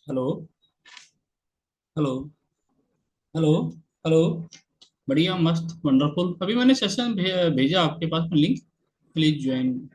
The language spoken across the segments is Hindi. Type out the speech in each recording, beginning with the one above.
हेलो। हेलो। हेलो। हेलो। बढ़िया, मस्त, वंडरफुल। अभी मैंने सेशन भेजा आपके पास में link. Please join.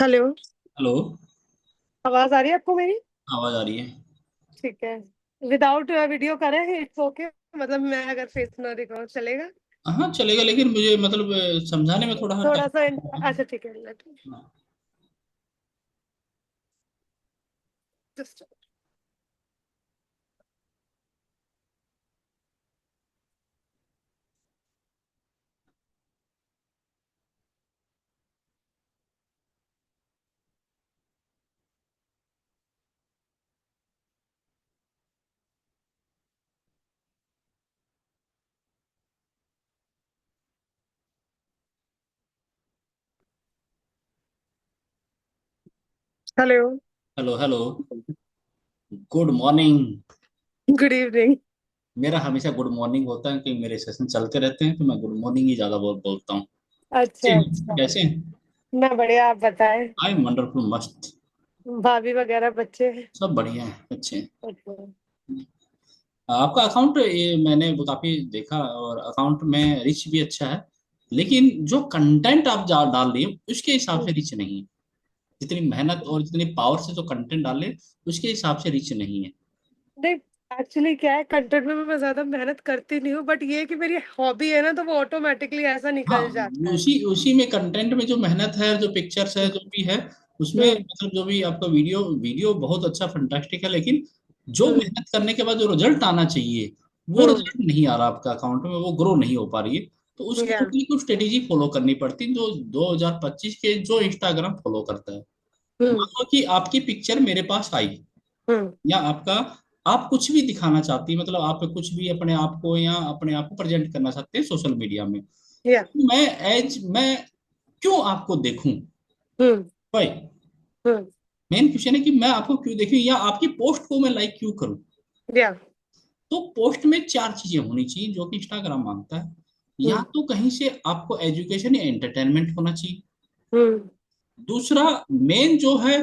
Hello. Hello. आवाज आ रही है आपको मेरी? आवाज आ रही है। ठीक है। विदाउट वीडियो करें, इट्स ओके। मतलब मैं अगर फेस ना दिखाऊं चलेगा? हाँ चलेगा, लेकिन मुझे मतलब समझाने में थोड़ा थोड़ा सा टाइम। अच्छा ठीक है, let just. Hello. Hello. Hello. Good morning. Good evening. मेरा हमेशा गुड मॉर्निंग होता है कि मेरे सेशन चलते रहते हैं, तो मैं गुड मॉर्निंग ही ज्यादा बोलता हूँ। अच्छा अच्छा। कैसे हैं? मैं बढ़िया, आप बताएं। आई एम वंडरफुल, मस्त। भाभी वगैरह बच्चे? सब बढ़िया है, अच्छे हैं। अच्छा। आपका अकाउंट ये मैंने वो काफी देखा, और अकाउंट में रिच भी अच्छा है। लेकिन जो कंटेंट आप डाल रही हो उसके हिसाब से रिच नहीं है। जितनी मेहनत और जितनी पावर से जो कंटेंट डाले उसके हिसाब से रिच नहीं है। नहीं, एक्चुअली क्या है, कंटेंट में मैं ज्यादा मेहनत करती नहीं हूँ, बट ये है कि मेरी हॉबी है ना, तो वो ऑटोमेटिकली ऐसा हाँ, निकल जाता है। उसी उसी में कंटेंट में जो मेहनत है, जो पिक्चर्स है, जो भी है उसमें, हम्म मतलब जो भी आपका वीडियो वीडियो बहुत अच्छा फंटास्टिक है, लेकिन जो हम्म मेहनत करने के बाद जो रिजल्ट आना चाहिए वो हम्म रिजल्ट नहीं आ रहा आपका अकाउंट में, वो ग्रो नहीं हो पा रही है। तो उसके या लिए कुछ स्ट्रेटेजी फॉलो करनी पड़ती है, जो 2025 के जो इंस्टाग्राम फॉलो करता है। हम्म मान लो कि आपकी पिक्चर मेरे पास आई, हम्म या आपका, आप कुछ भी दिखाना चाहती है, मतलब आप कुछ भी अपने आप को या अपने आप को प्रेजेंट करना चाहते हैं सोशल मीडिया में। या मैं क्यों आपको देखूं? हम्म भाई, हम्म मेन क्वेश्चन है कि मैं आपको क्यों देखूं, या आपकी पोस्ट को मैं लाइक क्यों करूं? या तो पोस्ट में चार चीजें होनी चाहिए जो कि इंस्टाग्राम मांगता है। या हम्म तो कहीं से आपको एजुकेशन या एंटरटेनमेंट होना चाहिए। हम्म दूसरा, मेन जो है,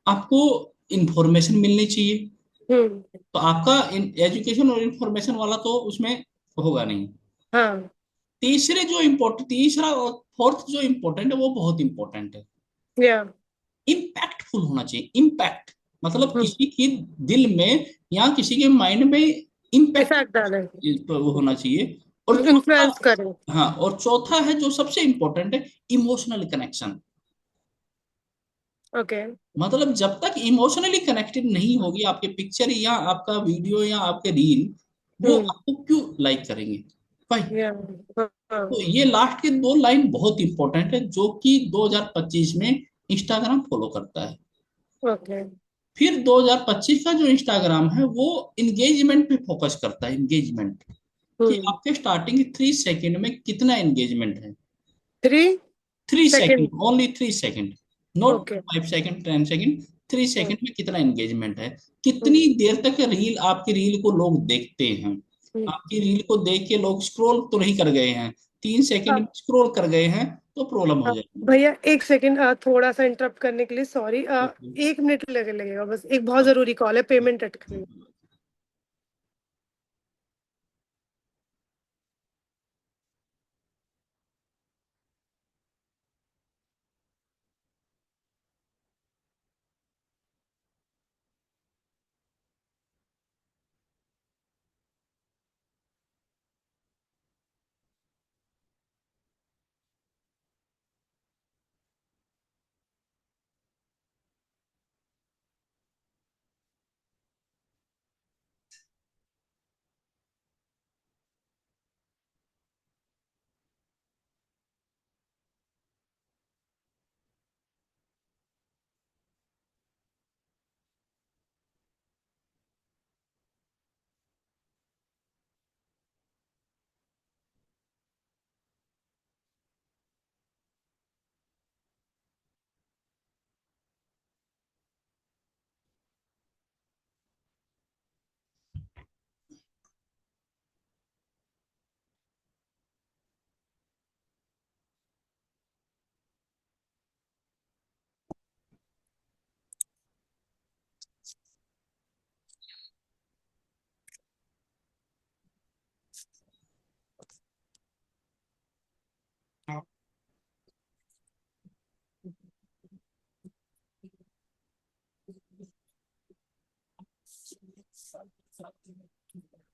आपको इंफॉर्मेशन मिलनी चाहिए। हम्म तो आपका एजुकेशन और इंफॉर्मेशन वाला तो उसमें होगा नहीं। हाँ तीसरा और फोर्थ जो इम्पोर्टेंट है वो बहुत इंपॉर्टेंट है। या इम्पैक्टफुल होना चाहिए, इम्पैक्ट, मतलब हम्म किसी की दिल में या किसी के माइंड में इम्पैक्ट इफेक्ट डालें। वो होना चाहिए। और चौथा, इन्फ्लुएंस करें। हाँ, और चौथा है जो सबसे इंपॉर्टेंट है, इमोशनल कनेक्शन। ओके। मतलब जब तक इमोशनली कनेक्टेड नहीं होगी आपके पिक्चर या आपका वीडियो या आपके रील, वो हम्म आपको क्यों लाइक करेंगे भाई? या हाँ। तो ये लास्ट के दो लाइन बहुत इंपॉर्टेंट है, जो कि 2025 में इंस्टाग्राम फॉलो करता है। ओके। फिर 2025 का जो इंस्टाग्राम है वो इंगेजमेंट पे फोकस करता है, इंगेजमेंट, कि हम्म आपके स्टार्टिंग 3 सेकेंड में कितना एंगेजमेंट है। Three 3 second, second only 3 second, not okay. 5 second, 10 second. Three hmm second में कितना एंगेजमेंट है, कितनी हम्म देर तक रील, आपकी रील को लोग देखते हैं। हम्म। आपकी रील को देख के लोग स्क्रॉल तो नहीं कर गए हैं, 3 सेकेंड में अब स्क्रॉल कर गए हैं, तो प्रॉब्लम हो अब जाएगी। भैया एक सेकेंड, थोड़ा सा इंटरप्ट करने के लिए सॉरी। ओके। 1 मिनट लगेगा बस, एक बहुत जरूरी कॉल है, पेमेंट अटक।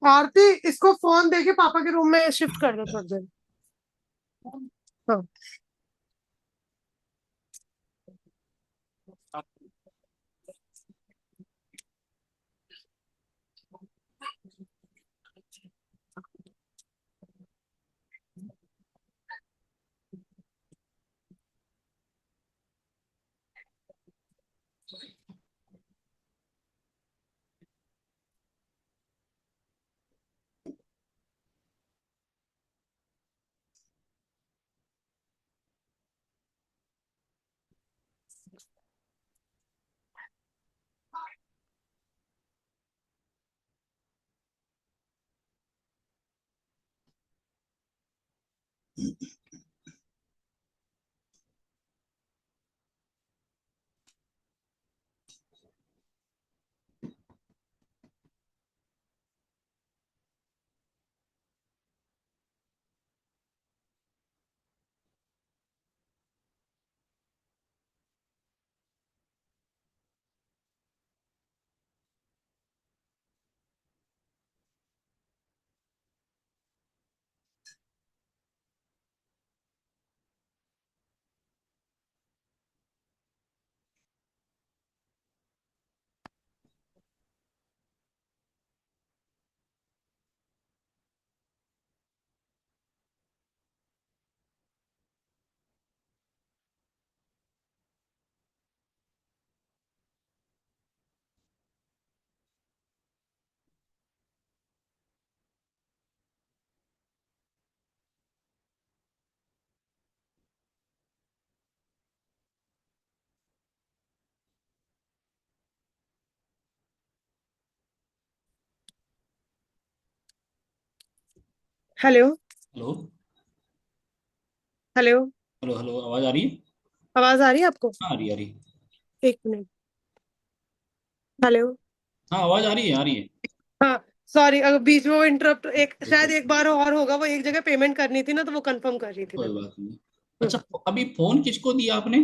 आरती, इसको फोन दे के पापा के रूम में शिफ्ट कर दो थोड़ी देर। हाँ। Hello. Hello. Hello. Hello hello, आवाज आ रही है? आवाज आ रही है आपको? हाँ, आ रही है, आ रही है। 1 मिनट। हेलो। हाँ, आवाज आ रही है, आ रही है। हाँ। सॉरी, अगर बीच में वो इंटरप्ट, एक कोई शायद एक बार और होगा, वो एक जगह पेमेंट करनी थी ना, तो वो कंफर्म कर रही थी मैं। बात नहीं। हम्म। अच्छा, अभी फोन किसको दिया आपने?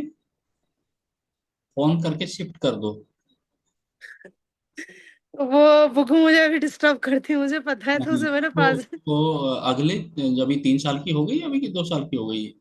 फोन करके शिफ्ट कर दो। वो बुक मुझे अभी डिस्टर्ब करती है, मुझे पता है, तो नहीं उसे मैंने तो पास। अगले, जब अभी 3 साल की हो गई, अभी की 2 साल की हो गई है?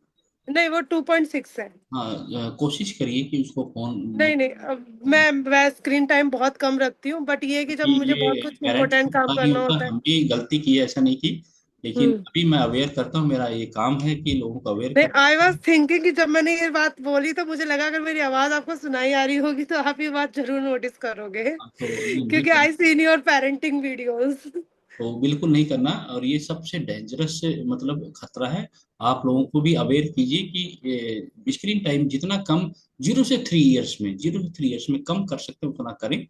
नहीं, वो 2.6 है। हाँ, कोशिश करिए कि उसको फोन। नहीं नहीं, अब मैं स्क्रीन टाइम बहुत कम रखती हूँ, बट ये है कि जब कि मुझे बहुत ये कुछ पेरेंट्स को इंपॉर्टेंट काम पता नहीं करना होता, होता है। हम भी गलती की है, ऐसा नहीं की। लेकिन हम्म। अभी मैं अवेयर करता हूँ, मेरा ये काम है कि लोगों को अवेयर नहीं, कर। आई वॉज थिंकिंग कि जब मैंने ये बात बोली तो मुझे लगा अगर मेरी आवाज आपको सुनाई आ रही होगी तो आप ये बात जरूर नोटिस करोगे। तो नहीं क्योंकि I seen your parenting videos. तो बिल्कुल नहीं करना, और ये सबसे डेंजरस मतलब खतरा है। आप लोगों को भी अवेयर कीजिए कि स्क्रीन टाइम जितना कम 0 से 3 इयर्स में, 0 से 3 इयर्स में कम कर सकते हैं उतना करें।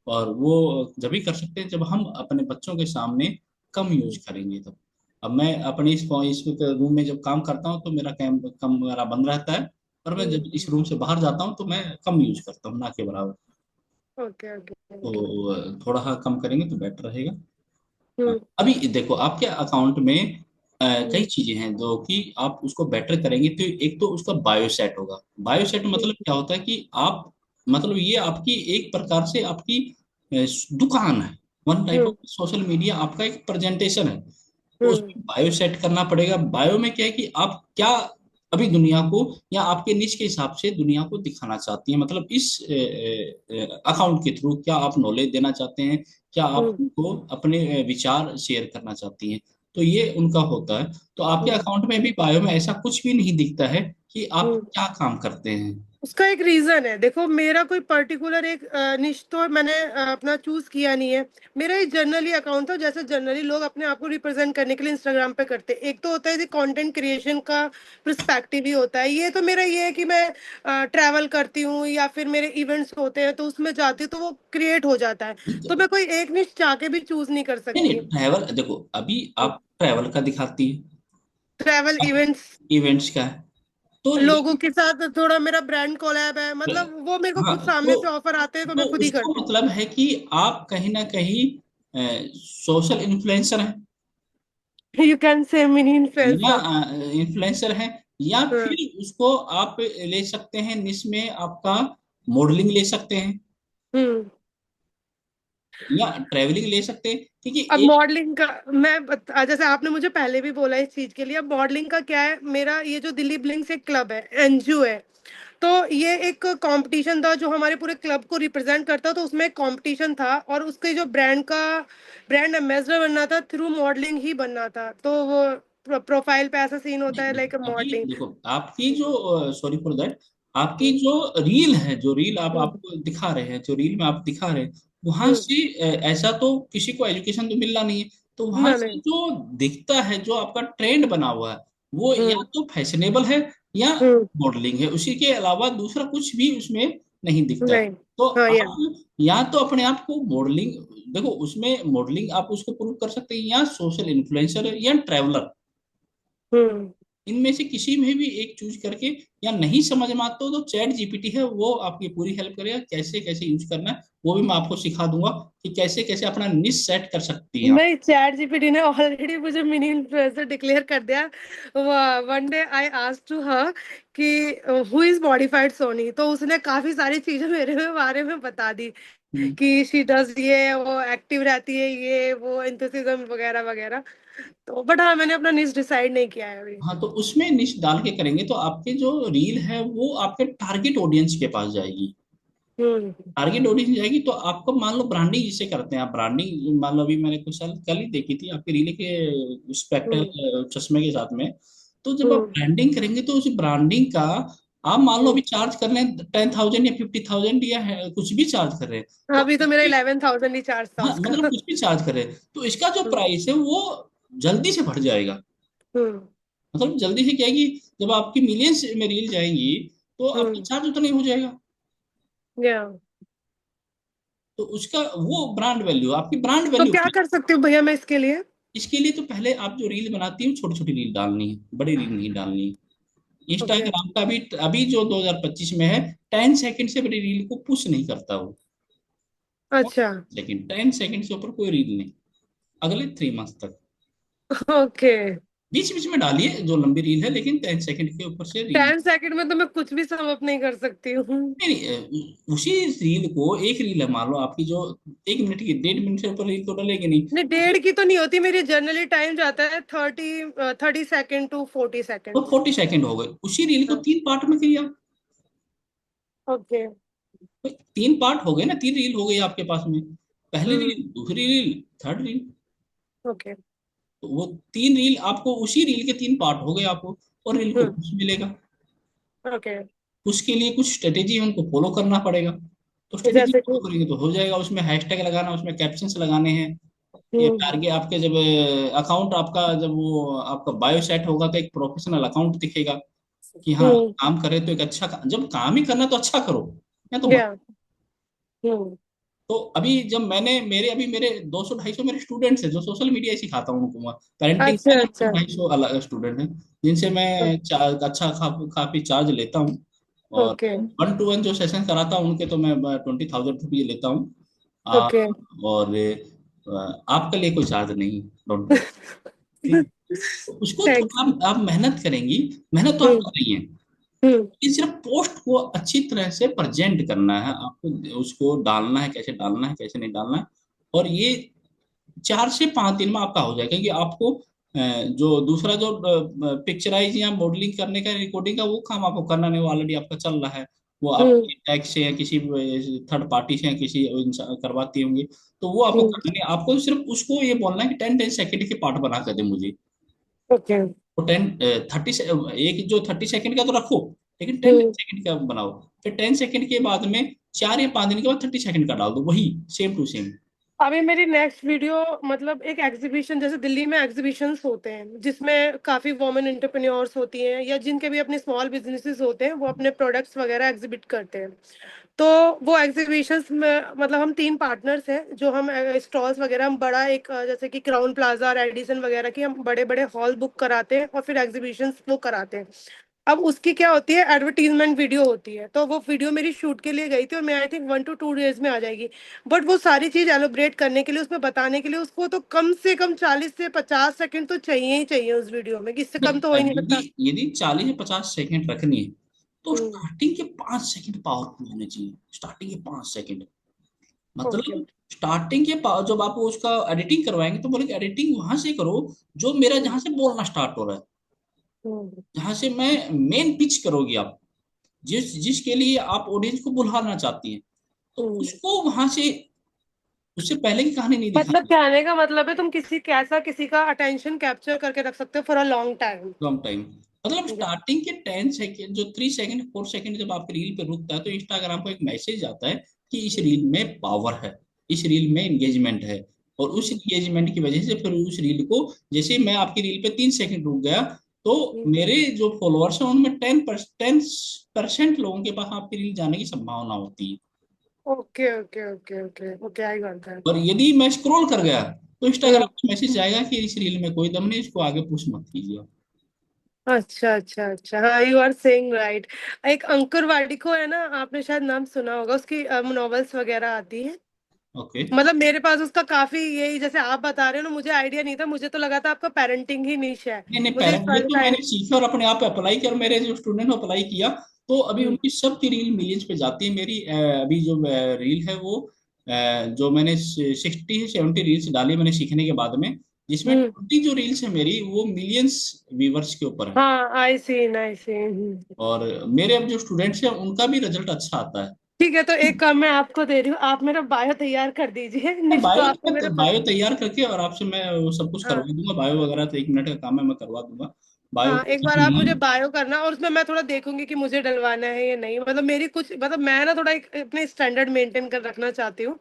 और वो जब भी कर सकते हैं जब हम अपने बच्चों के सामने कम यूज करेंगे तब। अब मैं अपने इस रूम में जब काम करता हूँ तो मेरा कैमरा बंद रहता है। और मैं जब इस रूम से बाहर जाता हूँ तो मैं कम यूज करता हूँ, ना के बराबर। Okay okay okay. तो थोड़ा सा कम करेंगे तो बेटर रहेगा। हाँ, हम्म। अभी देखो आपके अकाउंट में कई हम्म। चीजें हैं जो कि आप उसको बेटर करेंगे तो एक तो उसका बायोसेट होगा। बायोसेट मतलब क्या होता है कि आप, मतलब ये आपकी एक प्रकार से आपकी दुकान है। One type of hmm. Social media आपका एक प्रेजेंटेशन है। तो हम्म। उसमें बायो सेट करना पड़ेगा। बायो में क्या है कि आप क्या अभी दुनिया को या आपके निच के हिसाब से दुनिया को दिखाना चाहती हैं, मतलब इस अकाउंट के थ्रू क्या आप नॉलेज देना चाहते हैं, क्या आप हम्म। उनको अपने विचार शेयर करना चाहती हैं। तो ये उनका होता है। तो आपके हम्म। अकाउंट में भी बायो में ऐसा कुछ भी नहीं दिखता है कि आप हम्म। क्या काम करते हैं। उसका एक रीजन है, देखो, मेरा कोई पर्टिकुलर एक निश तो मैंने अपना चूज किया नहीं है। मेरा एक जनरली अकाउंट था, जैसे जनरली लोग अपने आप को रिप्रेजेंट करने के लिए इंस्टाग्राम पे करते हैं। एक तो होता है कंटेंट क्रिएशन का पर्सपेक्टिव ही होता है, ये तो मेरा ये है कि मैं ट्रैवल करती हूँ या फिर मेरे इवेंट्स होते हैं तो उसमें जाती हूँ, तो वो क्रिएट हो जाता है। तो मैं कोई एक निश चाह के भी चूज नहीं कर नहीं सकती। नहीं, ट्रैवल देखो, अभी आप ट्रैवल का दिखाती है, ट्रैवल आप इवेंट्स, इवेंट्स का है। तो लोगों के साथ थोड़ा मेरा ब्रांड कोलैब है, मतलब वो मेरे को हाँ, खुद सामने से ऑफर आते हैं तो तो मैं खुद ही उसका करती हूँ। मतलब है कि आप कहीं ना कहीं सोशल इन्फ्लुएंसर हैं, यू कैन से मिनी या इन्फ्लुएंसर। इन्फ्लुएंसर हैं, या हाँ। फिर उसको आप ले सकते हैं जिसमें आपका मॉडलिंग ले सकते हैं। हम्म। या ट्रेवलिंग ले सकते हैं, क्योंकि अब एक। मॉडलिंग का जैसे आपने मुझे पहले भी बोला इस चीज के लिए, अब मॉडलिंग का क्या है, मेरा ये जो दिल्ली ब्लिंक्स एक क्लब है, एनजीओ है, तो ये एक कंपटीशन था जो हमारे पूरे क्लब को रिप्रेजेंट करता, तो उसमें एक कंपटीशन था और उसके जो ब्रांड एम्बेसडर बनना था थ्रू मॉडलिंग ही बनना था, तो वो प्रोफाइल पे ऐसा सीन होता नहीं है देखो, लाइक अभी मॉडलिंग। देखो आपकी जो, सॉरी फॉर दैट, आपकी जो रील है, जो रील आप हम्म। आपको दिखा रहे हैं, जो रील में आप दिखा रहे हैं, वहां हम्म। से ऐसा तो किसी को एजुकेशन तो मिलना नहीं है। तो वहां ना से नहीं। जो दिखता है, जो आपका ट्रेंड बना हुआ है, वो या हम्म। तो फैशनेबल है या हम्म। मॉडलिंग है, उसी के अलावा दूसरा कुछ भी उसमें नहीं दिखता है। नहीं। तो हाँ या। आप या तो अपने आप को मॉडलिंग, देखो उसमें मॉडलिंग आप उसको प्रूव कर सकते हैं, या सोशल इन्फ्लुएंसर या ट्रैवलर, हम्म। इनमें से किसी में भी एक चूज करके, या नहीं समझ में आता हो तो चैट जीपीटी है, वो आपकी पूरी हेल्प करेगा कैसे कैसे यूज करना है, वो भी मैं आपको सिखा दूंगा कि कैसे कैसे अपना निश सेट कर सकती हैं आप। नहीं, चैट जीपीटी ने ऑलरेडी मुझे मिनी इन्फ्लुएंसर डिक्लेयर कर दिया। One day I asked to her कि हु इज मॉडिफाइड सोनी, तो उसने काफी सारी चीजें मेरे में बारे में बता दी हम्म। कि शी डज ये, वो एक्टिव रहती है, ये वो एंथुसिज्म वगैरह वगैरह। तो बट हाँ, मैंने अपना निश डिसाइड नहीं किया है अभी। हाँ, तो उसमें निश डाल के करेंगे तो आपके जो रील है वो आपके टारगेट ऑडियंस के पास जाएगी। हम्म। टारगेट ऑडियंस जाएगी तो आपको, मान लो ब्रांडिंग जिसे करते हैं आप, ब्रांडिंग मान लो अभी मैंने कुछ साल कल ही देखी थी आपकी रील के स्पेक्टर हम्म। चश्मे के साथ में। तो जब आप हम्म। ब्रांडिंग करेंगे तो उस ब्रांडिंग का आप मान लो हम्म। अभी चार्ज कर रहे हैं 10,000 या 50,000 या कुछ भी चार्ज कर रहे हैं, तो अभी तो मेरा इसके, 11,000 ही चार्ज था हाँ मतलब उसका। कुछ भी चार्ज कर रहे हैं तो इसका जो हम्म। प्राइस है वो जल्दी से बढ़ जाएगा। हम्म। मतलब जल्दी से क्या है कि जब आपकी मिलियंस में रील जाएंगी तो आपका हम्म। चार्ज उतना ही हो जाएगा। या। तो उसका वो ब्रांड वैल्यू, आपकी ब्रांड तो वैल्यू। क्या कर सकती हूँ भैया मैं इसके लिए? इसके लिए तो पहले आप जो रील बनाती हैं छोटी छोटी रील डालनी है, बड़ी रील नहीं डालनी है। ओके। इंस्टाग्राम का भी अभी जो 2025 में है, 10 सेकंड से बड़ी रील को पुश नहीं करता वो। अच्छा। लेकिन 10 सेकंड से ऊपर कोई रील नहीं, अगले 3 मंथ तक। ओके। बीच बीच में डालिए जो लंबी रील है, लेकिन 10 सेकंड के ऊपर से रील। 10 सेकंड में तो मैं कुछ भी सम अप नहीं कर सकती हूँ। नहीं नहीं, उसी रील को, एक रील है मान लो आपकी जो 1 मिनट की, 1.5 मिनट से ऊपर रील तो डलेगी नहीं। नहीं, डेढ़ की तो नहीं होती मेरी, जनरली टाइम जाता है 30 सेकेंड टू 40 सेकेंड। तो 40 सेकंड हो गए, उसी रील को 3 पार्ट में किया। ओके। तो 3 पार्ट हो गए ना, 3 रील हो गई आपके पास में, पहली हम्म। रील, दूसरी रील, थर्ड रील। ओके। तो वो 3 रील आपको, उसी रील के 3 पार्ट हो गए आपको, और रील को हम्म। पुश मिलेगा। ओके। उसके लिए कुछ स्ट्रेटेजी है, उनको फॉलो करना पड़ेगा। तो स्ट्रेटेजी जैसे फॉलो कि। करेंगे तो हो जाएगा, उसमें हैशटैग लगाना, उसमें कैप्शंस लगाने हैं। ये हम्म। टारगेट आपके जब अकाउंट आपका, जब वो आपका बायो सेट होगा तो एक प्रोफेशनल अकाउंट दिखेगा कि हाँ हम्म। काम करे तो एक अच्छा जब काम ही करना तो अच्छा करो, या तो मत। या। हम्म। तो अभी जब मैंने मेरे अभी मेरे 200-250 मेरे स्टूडेंट्स हैं जो सोशल मीडिया ही सिखाता हूँ उनको, पेरेंटिंग का अच्छा। अलग अच्छा। 250 अलग स्टूडेंट हैं, जिनसे मैं अच्छा काफी चार्ज लेता हूँ। और ओके। 1-to-1 जो सेशन कराता हूँ उनके, तो मैं 20,000 रुपये लेता हूँ। आ, ओके। और आपके लिए कोई चार्ज नहीं, डोंट वरी। ठीक, तो उसको थैंक्स। थोड़ा आप मेहनत करेंगी, मेहनत तो आप हम्म। कर रही हैं, हम्म। ये सिर्फ पोस्ट को अच्छी तरह से प्रेजेंट करना है आपको, उसको डालना है, कैसे डालना है कैसे नहीं डालना है। और ये 4 से 5 दिन में आपका हो जाएगा, क्योंकि आपको जो दूसरा जो पिक्चराइज या मॉडलिंग करने का, रिकॉर्डिंग का, वो काम आपको करना नहीं, वो ऑलरेडी आपका चल रहा है। वो आप हम्म। टैक्स से या किसी थर्ड पार्टी से या किसी करवाती होंगी, तो वो आपको हम्म। करना नहीं, आपको सिर्फ उसको ये बोलना है कि 10-10 सेकंड के पार्ट बना कर दे मुझे। ओके। तो 30 से, एक जो 30 सेकंड का तो रखो, लेकिन टेन हम्म। सेकंड का बनाओ। फिर 10 सेकंड के बाद में 4 या 5 दिन के बाद 30 सेकंड का डाल दो, वही सेम टू सेम। अभी मेरी नेक्स्ट वीडियो मतलब एक एग्जीबिशन, जैसे दिल्ली में एग्जीबिशंस होते हैं जिसमें काफी वुमेन एंटरप्रेन्योर्स होती हैं या जिनके भी अपने स्मॉल बिजनेसेस होते हैं, वो अपने प्रोडक्ट्स वगैरह एग्जिबिट करते हैं। तो वो एग्जीबिशंस में मतलब हम 3 पार्टनर्स हैं जो हम स्टॉल्स वगैरह, हम बड़ा एक जैसे कि क्राउन प्लाजा और एडिसन वगैरह की हम बड़े बड़े हॉल बुक कराते हैं और फिर एग्जीबिशंस वो कराते हैं। अब उसकी क्या होती है, एडवर्टीजमेंट वीडियो होती है, तो वो वीडियो मेरी शूट के लिए गई थी और मैं आई थिंक 1 to 2 डेज में आ जाएगी। बट वो सारी चीज एलोब्रेट करने के लिए, उसमें बताने के लिए, उसको तो कम से कम 40 से 50 सेकंड तो चाहिए ही चाहिए उस वीडियो में, इससे कम तो हो ही नहीं यदि सकता। यदि 40 या 50 सेकंड रखनी है तो हम्म। स्टार्टिंग के 5 सेकंड पावरफुल होने चाहिए, स्टार्टिंग के 5 सेकंड। ओके। मतलब स्टार्टिंग जब आप उसका एडिटिंग करवाएंगे तो बोले एडिटिंग वहां से करो जो मेरा जहां से बोलना स्टार्ट हो रहा है, हम्म। जहां से मैं मेन पिच करोगी आप, जिसके लिए आप ऑडियंस को बुलाना चाहती हैं, तो हम्म। उसको वहां से, उससे पहले की कहानी नहीं मतलब दिखानी। कहने का मतलब है तुम किसी का अटेंशन कैप्चर करके रख सकते हो for a long time. Long time, मतलब स्टार्टिंग के 10 सेकेंड, जो 3 सेकेंड 4 सेकेंड जब आपके रील पे रुकता है तो इंस्टाग्राम को एक मैसेज आता है कि इस रील में पावर है, इस रील में एंगेजमेंट है। और उस एंगेजमेंट की वजह से फिर उस रील को, जैसे मैं आपकी रील पे 3 सेकेंड रुक गया, तो मेरे जो फॉलोअर्स हैं उनमें 10% लोगों के पास आपकी रील जाने की संभावना होती है। Okay okay okay okay okay, I got that. और यदि मैं स्क्रॉल कर गया तो इंस्टाग्राम में मैसेज आएगा कि इस रील में कोई दम नहीं, इसको आगे पुश मत कीजिए। अच्छा अच्छा अच्छा, हाँ यू आर सेइंग राइट। एक अंकुर वाडिको है ना, आपने शायद नाम सुना होगा, उसकी नॉवेल्स वगैरह आती है। ओके। मतलब मेरे पास उसका काफी, यही जैसे आप बता रहे हो ना, मुझे आइडिया नहीं था, मुझे तो लगा था आपका पेरेंटिंग ही निश है। नहीं नहीं, मुझे इस पैरेंट ये बारे तो में मैंने सीखा और अपने आप अप्लाई किया, और मेरे जो स्टूडेंट अप्लाई किया तो अभी हम्म। उनकी सबकी रील मिलियंस पे जाती है। मेरी अभी जो रील है वो जो मैंने 60 से 70 रील्स डाली मैंने सीखने के बाद में, जिसमें हम्म। 20 जो रील्स है मेरी वो मिलियंस व्यूवर्स के ऊपर है। हाँ, आई सी आई सी। और मेरे अब जो स्टूडेंट्स हैं उनका भी रिजल्ट अच्छा आता है। ठीक है, तो एक काम मैं आपको दे रही हूँ, आप मेरा बायो तैयार कर दीजिए। निश तो आपको मेरे पास। बायो तैयार करके और आपसे मैं वो सब कुछ करवा हाँ दूंगा, बायो वगैरह तो 1 मिनट का काम है, मैं करवा दूंगा। बायो हाँ, एक कैसा बार आप चुनना मुझे है। बायो करना, और उसमें मैं थोड़ा देखूंगी कि मुझे डलवाना है या नहीं। मतलब मेरी कुछ, मतलब मैं ना थोड़ा एक अपने स्टैंडर्ड मेंटेन कर रखना चाहती हूँ,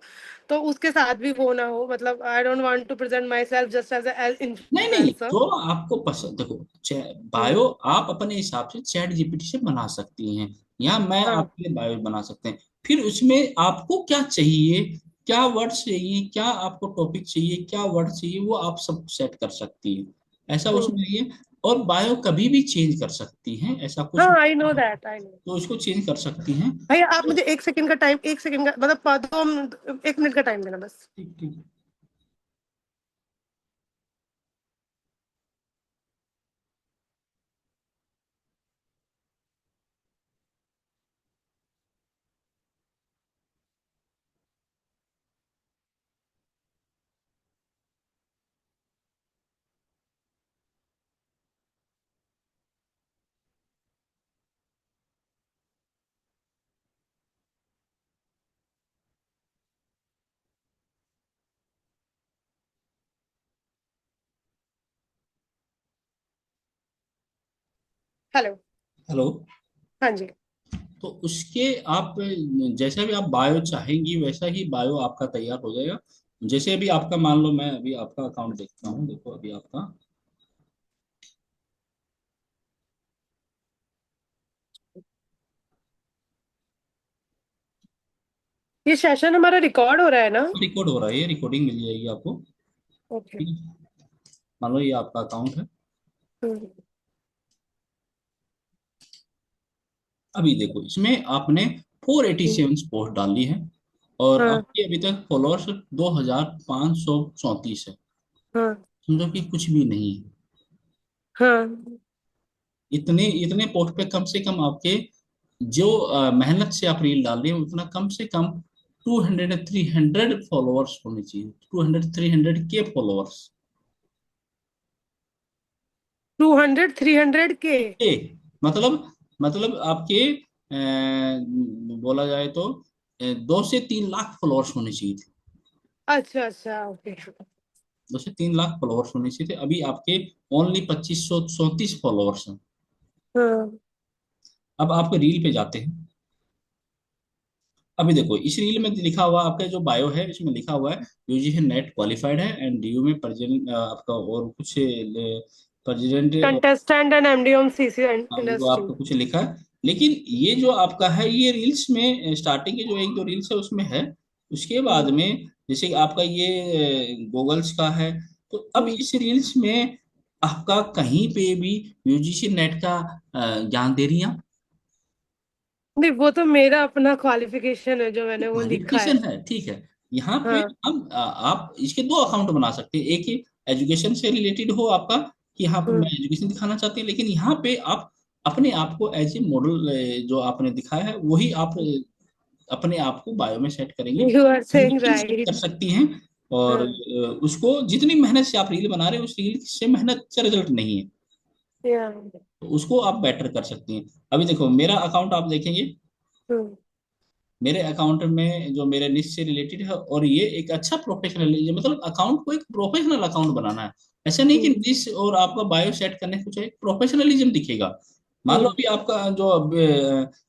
तो उसके साथ भी वो ना हो। मतलब I don't want to present myself just as an नहीं नहीं, इन्फ्लुएंसर। जो आपको पसंद, देखो हम्म। बायो आप अपने हिसाब से चैट जीपीटी से बना सकती हैं, या मैं हाँ आपके लिए बायो बना सकते हैं। फिर उसमें आपको क्या चाहिए, क्या वर्ड्स चाहिए, क्या आपको टॉपिक चाहिए, क्या वर्ड चाहिए, वो आप सब सेट कर सकती हैं। ऐसा उसमें हम्म। नहीं है। और बायो कभी भी चेंज कर सकती हैं, ऐसा कुछ हाँ, आई नो नहीं है। That, I know. तो उसको चेंज कर सकती हैं। भैया आप मुझे 1 सेकंड का टाइम, 1 सेकंड का मतलब 1 मिनट का टाइम देना बस। ठीक ठीक। हेलो। हेलो। हाँ जी। तो उसके आप जैसा भी आप बायो चाहेंगी वैसा ही बायो आपका तैयार हो जाएगा। जैसे अभी आपका मान लो, मैं अभी आपका अकाउंट देखता हूँ, देखो अभी आपका, ये सेशन हमारा रिकॉर्ड हो रहा है ना? रिकॉर्ड हो रहा है, ये रिकॉर्डिंग मिल जाएगी आपको। ओके। ठीक है? मान लो ये आपका अकाउंट है। हम्म। अभी देखो इसमें आपने 487 पोस्ट डाली है, और हाँ आपके अभी तक फॉलोअर्स 2534 है। हाँ समझो कि कुछ भी नहीं है। हाँ। इतने इतने पोस्ट पे कम से कम आपके जो मेहनत से आप रील डाल रहे हैं उतना कम से कम 200 300 फॉलोअर्स होने चाहिए, 200 300 के फॉलोअर्स। 200 300 के? के मतलब आपके बोला जाए तो 2 से 3 लाख फॉलोअर्स होने चाहिए थे। अच्छा अच्छा, ओके। 2 से 3 लाख फॉलोअर्स होने चाहिए थे, अभी आपके ओनली 2534 फॉलोअर्स हैं। हाँ अब आपके रील पे जाते हैं। अभी देखो इस रील में लिखा हुआ आपका जो बायो है इसमें लिखा हुआ है यूजीसी नेट क्वालिफाइड है एंड डीयू में प्रेजेंट आपका और कुछ president, contestant and MD on CC वो इंडस्ट्री। आपको कुछ लिखा है। लेकिन ये जो आपका है ये रील्स में स्टार्टिंग के जो 1 2 रील्स है उसमें है। उसके बाद में जैसे कि आपका ये गूगल्स का है, तो अब इस रील्स में आपका कहीं पे भी यूजीसी नेट का ज्ञान दे रही हैं। नहीं, वो तो मेरा अपना क्वालिफिकेशन है जो मैंने वो लिखा है। क्वालिफिकेशन है ठीक है। यहाँ पे हाँ। हम आप इसके 2 अकाउंट बना सकते हैं, एक ही एजुकेशन से रिलेटेड हो आपका, कि यहाँ पे मैं हम्म। एजुकेशन दिखाना चाहती हूँ, लेकिन यहाँ पे आप अपने आप को एज ए मॉडल जो आपने दिखाया है वही आप अपने आप को बायो में सेट करेंगे, you are saying reel set कर राइट। सकती हैं। और हाँ, उसको जितनी मेहनत से आप रील बना रहे हो, उस रील से मेहनत से रिजल्ट नहीं है, या, तो उसको आप बेटर कर सकती हैं। अभी देखो मेरा अकाउंट आप देखेंगे, हम्म, मेरे अकाउंट में जो मेरे निश से रिलेटेड है, और ये एक अच्छा प्रोफेशनल, ये मतलब अकाउंट को एक प्रोफेशनल अकाउंट बनाना है। ऐसा नहीं कि हम्म, निश और आपका बायो सेट करने से कुछ है, प्रोफेशनलिज्म दिखेगा। मान लो हम्म, अभी आपका जो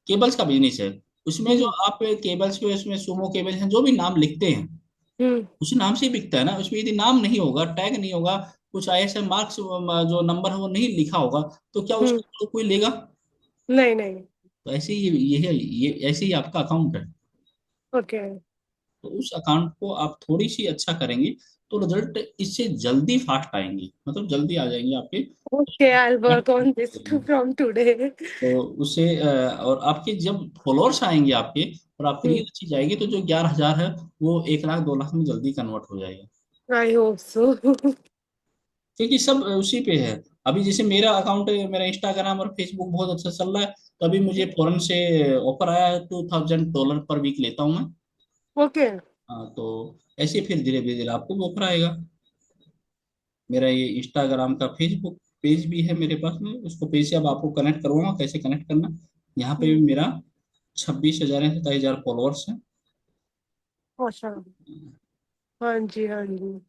केबल्स का बिजनेस है, उसमें जो हम्म, आप केबल्स के उसमें सुमो केबल हैं, जो भी नाम लिखते हैं, हम्म, उस नाम से ही बिकता है ना। उसमें यदि नाम नहीं होगा, टैग नहीं होगा, कुछ ISM मार्क्स जो नंबर है वो नहीं लिखा होगा, तो क्या हम्म, उसको कोई लेगा? नहीं नहीं, तो ऐसे ही ये ऐसे ही आपका अकाउंट है। ओके, तो उस अकाउंट को आप थोड़ी सी अच्छा करेंगे, तो रिजल्ट इससे जल्दी फास्ट आएंगे, मतलब जल्दी आ जाएंगे आपके। Okay, I will work on this from today. तो उससे और आपके जब फॉलोअर्स आएंगे आपके, और आपकी रील अच्छी जाएगी, तो जो 11,000 है वो 1 लाख 2 लाख में जल्दी कन्वर्ट हो जाएगा। I hope so. क्योंकि सब उसी पे है। अभी जैसे मेरा अकाउंट है, मेरा इंस्टाग्राम और फेसबुक बहुत अच्छा चल रहा है, तो अभी मुझे फॉरेन से ऑफर आया है, $2,000 पर वीक लेता हूँ मैं। ओके, हाँ, तो ऐसे फिर धीरे धीरे आपको भी ऑफर आएगा। मेरा ये इंस्टाग्राम का फेसबुक पेज भी है मेरे पास में, उसको पेज से अब आपको कनेक्ट करूँगा, कैसे कनेक्ट करना। यहाँ पे भी मेरा 26,000 या 27,000 फॉलोअर्स हैं। अच्छा, हाँ जी, हाँ जी,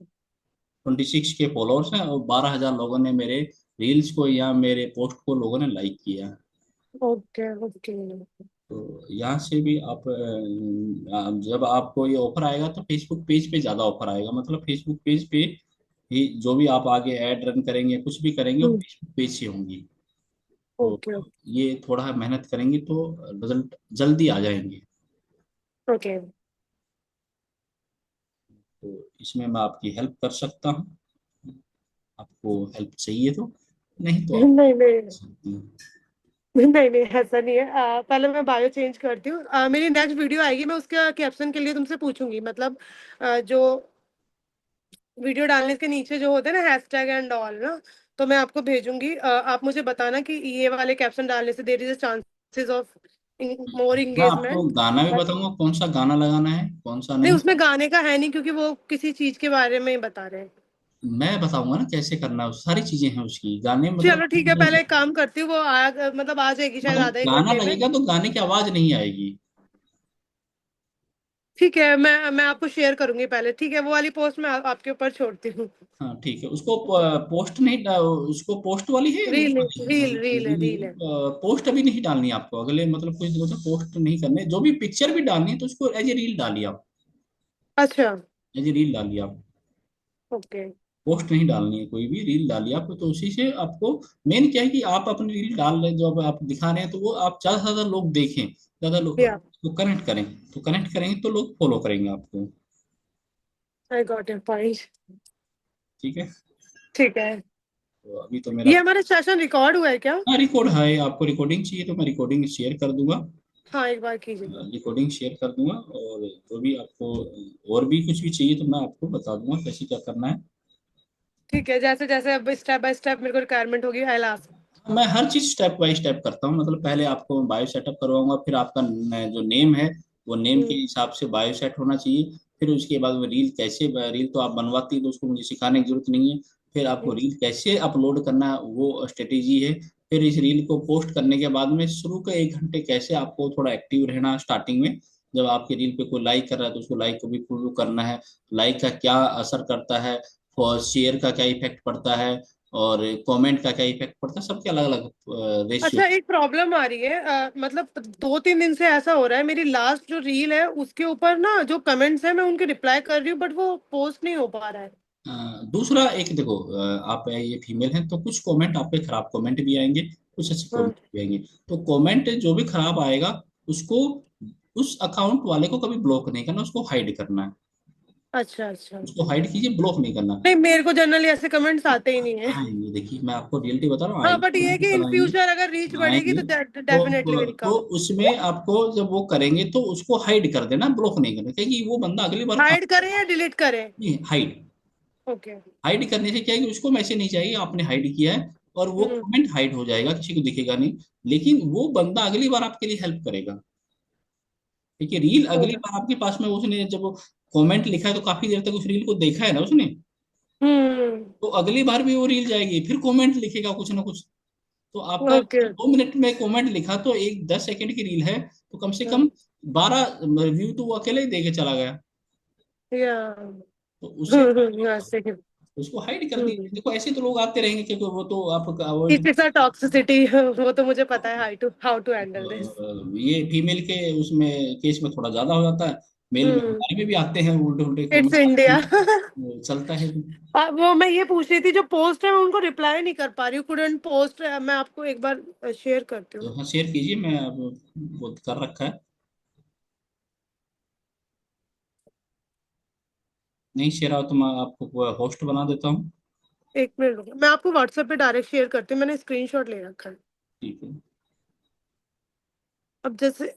26 के फॉलोअर्स हैं, और 12,000 लोगों ने मेरे रील्स को या मेरे पोस्ट को लोगों ने लाइक किया है। ओके, ओके, तो यहाँ से भी आप जब आपको ये ऑफर आएगा, तो फेसबुक पेज पे ज़्यादा ऑफर आएगा, मतलब फेसबुक पेज पे ही जो भी आप आगे ऐड रन करेंगे, कुछ भी करेंगे, वो फेसबुक पेज से होंगी। तो ओके, ये थोड़ा मेहनत करेंगे तो रिजल्ट जल्दी आ जाएंगे। ओके। तो इसमें मैं आपकी हेल्प कर सकता हूँ, आपको हेल्प चाहिए तो, नहीं तो आप नहीं नहीं, सकती हैं। नहीं नहीं, ऐसा नहीं है। पहले मैं बायो चेंज करती हूँ। मेरी नेक्स्ट वीडियो आएगी, मैं उसका कैप्शन के लिए तुमसे पूछूंगी, मतलब जो वीडियो डालने के नीचे जो होते हैं ना हैशटैग एंड ऑल ना, तो मैं आपको भेजूंगी। आप मुझे बताना कि ये वाले कैप्शन डालने से there is a chances of more मैं आपको इंगेजमेंट। गाना भी बताऊंगा, कौन सा गाना लगाना है कौन सा नहीं, नहीं। उसमें गाने का है नहीं, क्योंकि वो किसी चीज के बारे में ही बता रहे हैं। मैं बताऊंगा ना कैसे करना है, सारी चीजें हैं उसकी, गाने चलो ठीक है, मतलब। पहले एक काम करती हूँ, वो मतलब आ जाएगी शायद मतलब आधे एक गाना घंटे में। लगेगा तो गाने की आवाज नहीं आएगी। ठीक है, मैं आपको शेयर करूंगी पहले, ठीक है, वो वाली पोस्ट मैं आपके ऊपर छोड़ती हूँ। हाँ ठीक है, उसको पोस्ट नहीं उसको पोस्ट वाली है उस रील, वाली रील, रील है, रील है। पोस्ट अभी नहीं डालनी है आपको, अगले मतलब कुछ दिनों से पोस्ट नहीं करने, जो भी पिक्चर भी डालनी है तो उसको एज ए रील डालिए आप। अच्छा, एज ए रील डालिए आप, ओके, पोस्ट नहीं डालनी है, कोई भी रील डालिए आप, तो उसी से आपको मेन क्या है कि आप अपनी रील डाल रहे हैं, जो आप दिखा रहे हैं, तो वो आप ज्यादा से ज्यादा लोग देखें, ज्यादा लोग या, तो कनेक्ट करें। तो कनेक्ट करेंगे तो लोग फॉलो करेंगे आपको। I got your point. ठीक है। ठीक है। तो अभी तो मेरा, ये हमारा सेशन रिकॉर्ड हुआ है क्या? हाँ रिकॉर्ड है, आपको रिकॉर्डिंग चाहिए तो मैं रिकॉर्डिंग शेयर कर दूंगा। हाँ, एक बार कीजिएगा। रिकॉर्डिंग शेयर कर दूंगा, और जो भी आपको और भी कुछ भी चाहिए तो मैं आपको बता दूंगा कैसे क्या करना है। ठीक है, जैसे जैसे अब स्टेप बाय स्टेप मेरे को रिक्वायरमेंट होगी, आई लास्ट। मैं हर चीज स्टेप बाय स्टेप करता हूँ, मतलब पहले आपको बायो सेटअप करवाऊंगा, फिर आपका जो नेम है, वो नेम के हिसाब से बायो सेट होना चाहिए। फिर उसके बाद वो रील कैसे, रील तो आप बनवाती है तो उसको मुझे सिखाने की जरूरत नहीं है। फिर आपको रील कैसे अपलोड करना है, वो स्ट्रेटेजी है। फिर इस रील को पोस्ट करने के बाद में शुरू के 1 घंटे कैसे आपको थोड़ा एक्टिव रहना स्टार्टिंग में, जब आपके रील पे कोई लाइक कर रहा है तो उसको लाइक को भी फॉलो करना है। लाइक का क्या असर करता है, और शेयर का क्या इफेक्ट पड़ता है, और कमेंट का क्या इफेक्ट पड़ता है, सबके अलग अलग रेशियो। अच्छा, एक प्रॉब्लम आ रही है, मतलब 2-3 दिन से ऐसा हो रहा है, मेरी लास्ट जो रील है उसके ऊपर ना जो कमेंट्स है मैं उनके रिप्लाई कर रही हूँ, बट वो पोस्ट नहीं हो पा रहा है। दूसरा एक देखो, आप ये फीमेल हैं तो कुछ कमेंट आप पे खराब कमेंट भी आएंगे, कुछ अच्छे हाँ, कमेंट भी आएंगे। तो कमेंट जो भी खराब आएगा, उसको, उस अकाउंट वाले को कभी ब्लॉक नहीं करना, उसको हाइड करना है। अच्छा, अच्छा। उसको हाइड कीजिए, ब्लॉक नहीं करना। नहीं, मेरे को जनरली ऐसे कमेंट्स आते ही नहीं है। आएंगे, देखिए मैं आपको रियलिटी बता रहा हूँ, हाँ, आएंगे, बट ये है कि इन आएंगे, फ्यूचर अगर रीच बढ़ेगी आएंगे। तो डेफिनेटली तो विल तो कम। उसमें आपको जब वो करेंगे तो उसको हाइड कर देना, ब्लॉक नहीं करना, क्योंकि वो बंदा अगली बार हाइड करें या डिलीट करें? हाइड। ओके। हाइड करने से क्या है कि उसको मैसेज नहीं चाहिए, आपने हाइड किया है, और वो हम्म, कमेंट हाइड हो जाएगा, किसी को दिखेगा नहीं। लेकिन वो बंदा अगली बार आपके लिए हेल्प करेगा। देखिए रील अगली होगा। बार आपके पास में उसने जब कमेंट लिखा है तो काफी देर तक उस रील को देखा है ना उसने, हम्म। तो अगली बार भी वो रील जाएगी, फिर कमेंट लिखेगा कुछ ना कुछ। तो आपका ओके। 2 मिनट में कमेंट लिखा तो एक 10 सेकंड की रील है, तो कम से हाँ, कम 12 व्यू तो वो अकेले ही दे के चला गया। या तो उससे हाँ सही। उसको हाइड कर दीजिए। हम्म। देखो ऐसे तो लोग आते रहेंगे, क्योंकि वो तो आपका अवॉइड। इट्स अ टॉक्सिसिटी वो तो मुझे पता है, हाउ टू हैंडल दिस। ये फीमेल के उसमें केस में थोड़ा ज्यादा हो जाता है, मेल में हम्म। हमारे में भी आते हैं उल्टे उल्टे इट्स कमेंट आते इंडिया। हैं, वो चलता है। वो मैं ये पूछ रही थी, जो पोस्ट है मैं उनको रिप्लाई नहीं कर पा रही हूँ, कुडंट पोस्ट। मैं आपको एक बार शेयर करती तो हूँ। हाँ शेयर कीजिए, मैं अब वो कर रखा है। नहीं शेयर आओ तो मैं आपको होस्ट बना देता हूँ। एक मिनट रुको, मैं आपको व्हाट्सएप पे डायरेक्ट शेयर करती हूँ, मैंने स्क्रीनशॉट ले रखा है। ठीक है। अब जैसे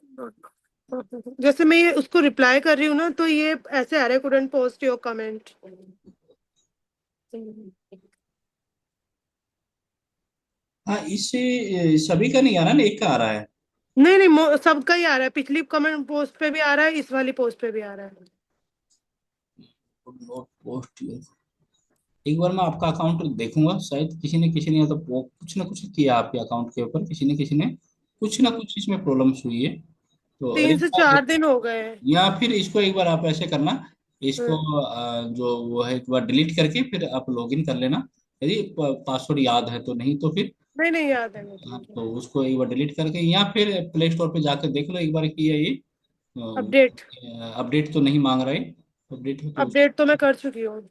जैसे मैं ये उसको रिप्लाई कर रही हूँ ना, तो ये ऐसे आ रहा है, कुडंट पोस्ट योर कमेंट। हाँ इससे सभी का नहीं आ रहा ना, एक का आ रहा है। नहीं नहीं, सबका ही आ रहा है, पिछली कमेंट पोस्ट पे भी आ रहा है, इस वाली पोस्ट पे भी आ रहा है। Note post. एक बार मैं आपका अकाउंट देखूंगा, शायद किसी ने या तो कुछ ना कुछ किया आपके अकाउंट के ऊपर, किसी ने कुछ ना हम्म। कुछ इसमें प्रॉब्लम हुई है। तो तीन एक से बार चार दिन हो गए हैं। या फिर इसको एक बार आप ऐसे करना, इसको हम्म। जो वो है एक बार डिलीट करके फिर आप लॉगिन कर लेना, यदि पासवर्ड याद है तो, नहीं तो फिर नहीं नहीं, याद है मुझे। हाँ, तो उसको एक बार डिलीट करके या फिर प्ले स्टोर पे जाकर देख लो एक बार कि ये अपडेट। अपडेट तो नहीं मांग रहे। अपडेट हो अपडेट तो मैं कर चुकी हूँ।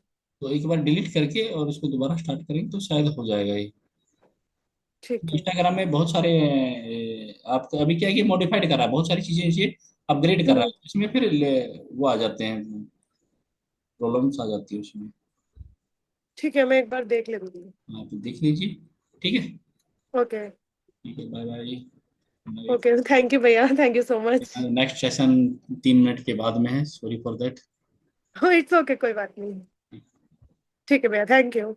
तो एक बार डिलीट करके और उसको दोबारा स्टार्ट करेंगे तो शायद हो जाएगा ये। ठीक है। इंस्टाग्राम में बहुत सारे आपको अभी क्या है कि मॉडिफाइड कर रहा है, बहुत सारी चीजें इसे अपग्रेड कर रहा हम्म। है, इसमें फिर वो आ जाते हैं, प्रॉब्लम्स आ जाती है उसमें। ठीक है, मैं एक बार देख लेती आप देख लीजिए। ठीक है। हूँ। ओके। ठीक है, bye bye. Okay, thank you भैया, thank you so much. Next session 3 minute के बाद में है, sorry for that. It's okay, कोई बात नहीं। ठीक है भैया, थैंक यू।